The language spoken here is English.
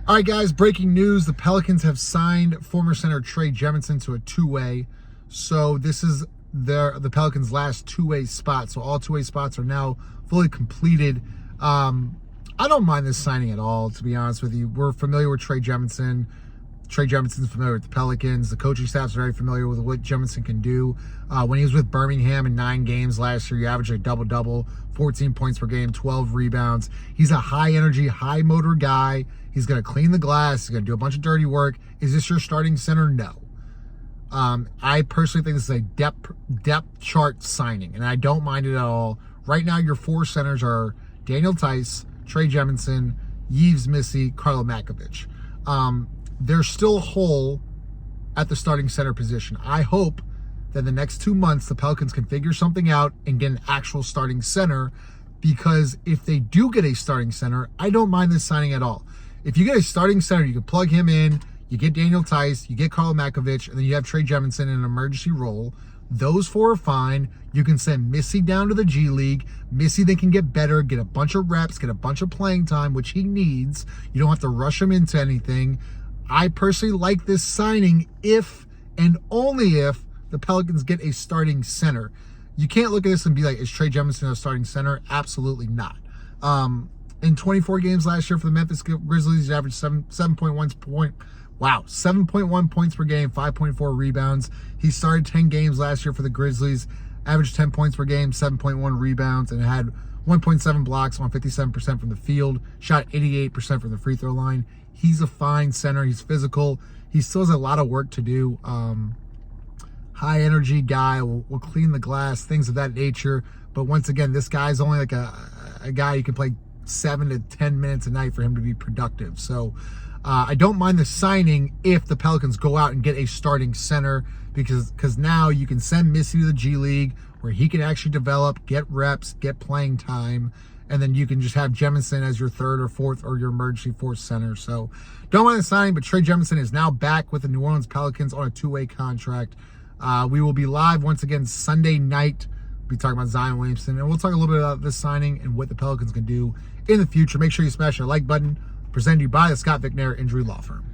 All right, guys, breaking news. The Pelicans have signed former center Trey Jemison to a two-way. So this is the Pelicans' last two-way spot. So all two-way spots are now fully completed. I don't mind this signing at all, to be honest with you. We're familiar with Trey Jemison. Trey Jemison's familiar with the Pelicans. The coaching staff's very familiar with what Jemison can do. When he was with Birmingham in 9 games last year, he averaged a double-double, 14 points per game, 12 rebounds. He's a high-energy, high-motor guy. He's going to clean the glass. He's going to do a bunch of dirty work. Is this your starting center? No. I personally think this is a depth chart signing, and I don't mind it at all. Right now, your 4 centers are Daniel Theis, Trey Jemison, Yves Missi, Carlo Makovich. They're still whole at the starting center position. I hope that the next 2 months, the Pelicans can figure something out and get an actual starting center, because if they do get a starting center, I don't mind this signing at all. If you get a starting center, you can plug him in, you get Daniel Theis, you get Carlo Makovich, and then you have Trey Jemison in an emergency role. Those 4 are fine. You can send Missy down to the G League. Missy, they can get better, get a bunch of reps, get a bunch of playing time, which he needs. You don't have to rush him into anything. I personally like this signing if and only if the Pelicans get a starting center. You can't look at this and be like, is Trey Jemison a starting center? Absolutely not. In 24 games last year for the Memphis Grizzlies, he averaged 7.1 points per game, 5.4 rebounds. He started 10 games last year for the Grizzlies, averaged 10 points per game, 7.1 rebounds, and had 1.7 blocks on 57% from the field, shot 88% from the free throw line. He's a fine center. He's physical. He still has a lot of work to do. High energy guy, will clean the glass, things of that nature. But once again, this guy's only like a guy you can play 7 to 10 minutes a night for him to be productive. So I don't mind the signing if the Pelicans go out and get a starting center, because now you can send Missy to the G League where he can actually develop, get reps, get playing time, and then you can just have Jemison as your 3rd or 4th or your emergency 4th center. So don't mind the signing, but Trey Jemison is now back with the New Orleans Pelicans on a 2-way contract. We will be live once again Sunday night. We'll be talking about Zion Williamson, and we'll talk a little bit about this signing and what the Pelicans can do in the future. Make sure you smash the like button. Presented to you by the Scott Vicknair Injury Law Firm.